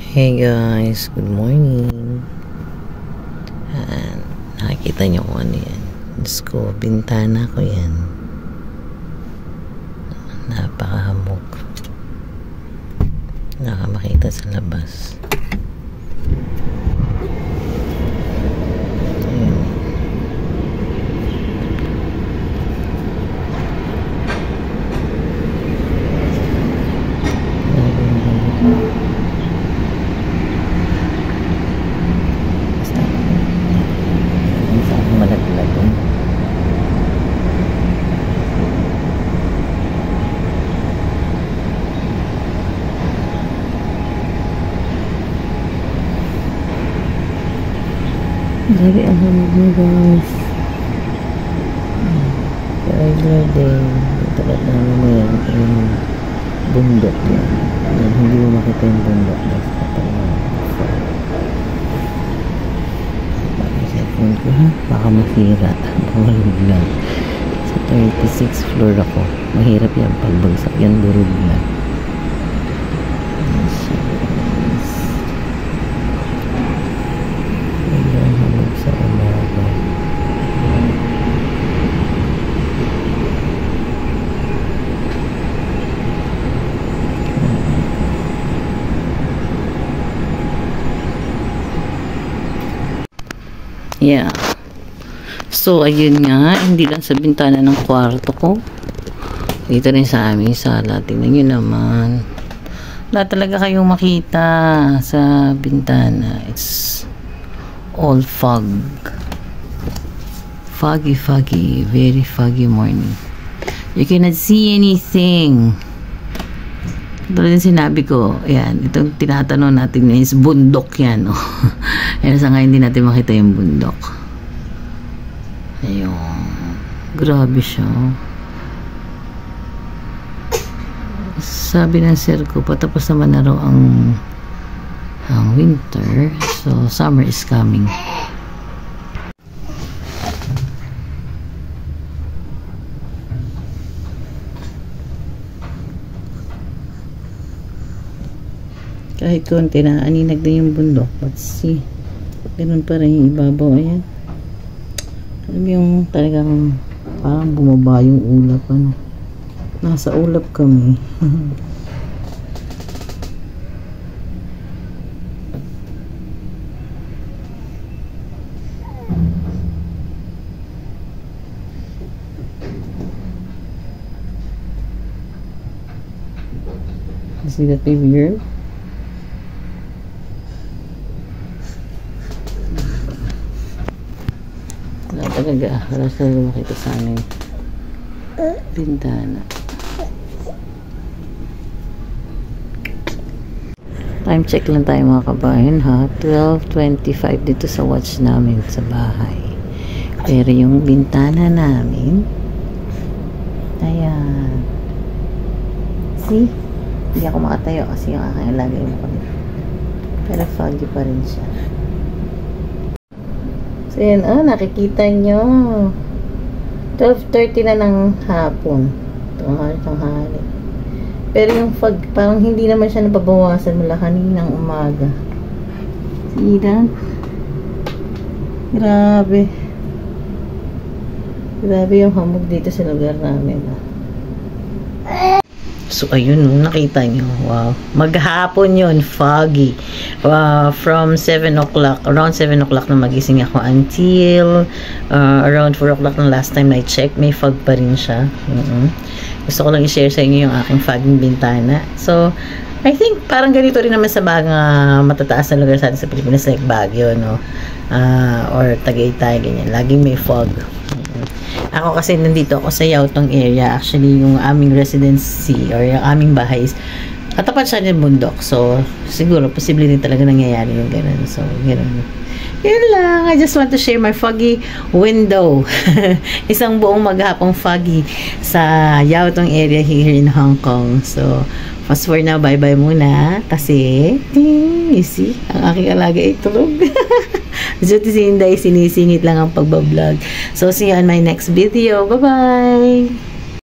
Hey guys, good morning. Nakikita nyo kung ano yan. Diyos ko, bintana ko yan. Napakahamog. Nakamakita sa labas. Grabe ang hamog mo guys. Regular day. Ito ba't naman mo yan yung bundok yan. Hindi mo makita yung bundok. Baka cellphone ko ha. Baka masira. Bawalog lang. Sa 36th floor ako. Mahirap yan pagbagsak yan. Durog lang. Yeah. So, ayun nga. Hindi lang sa bintana ng kwarto ko. Dito rin sa aming sala. Tingnan nyo naman. Wala talaga kayong makita sa bintana. It's all fog. Foggy, foggy. Very foggy morning. You cannot see anything. Tulad din sinabi ko, yan, itong tinatanong natin is bundok yan, no? Pero sa ngayon hindi natin makita yung bundok. Ayun. Grabe siya. Sabi ng sir ko, patapos naman na raw ang winter. So, summer is coming. Kahit konti na aninag na yung bundok, but see, ganun pa rin yung ibabaw. Ayan, alam mo yung talagang parang bumaba yung ulap, ano, nasa ulap kami. You see that baby girl? Talaga, halos na makita sa aming bintana. Time check lang tayo mga kabayan ha. 12:25 dito sa watch namin sa bahay. Pero yung bintana namin, ayan. See? Hindi ako makatayo kasi yung aking lagay mo kami. Pero foggy pa rin siya. So, yan, nakikita nyo. 12:30 na ng hapon. Tanghali. Pero yung fog, parang hindi naman siya napabawasan mula kaninang umaga. See that? Grabe. Grabe yung hamog dito sa lugar namin. So, ayun, nakita nyo. Wow. Maghapon yun, foggy. From 7 o'clock, around 7 o'clock na magising ako until around 4 o'clock na last time I check, may fog pa rin siya. Gusto ko lang i-share sa inyo yung aking fogging bintana. So, I think parang ganito rin naman sa mga matataas na lugar sa atin sa Pilipinas, like Baguio, no? Or Tagaytay, ganyan. Laging may fog. Ako kasi nandito ako sa Yautong area. Actually, yung aming residency or yung aming bahay is katapat siya ng bundok. So, siguro, posible din talaga nangyayari yung ganun. So, ganun. Yun lang. I just want to share my foggy window. Isang buong maghapong foggy sa Yautong area here in Hong Kong. So, fast forward na, bye-bye muna. Kasi, you see, ang aking alaga ay tulog. So, si Inday, sinisingit lang ang pagbablog. So, see you on my next video. Bye-bye!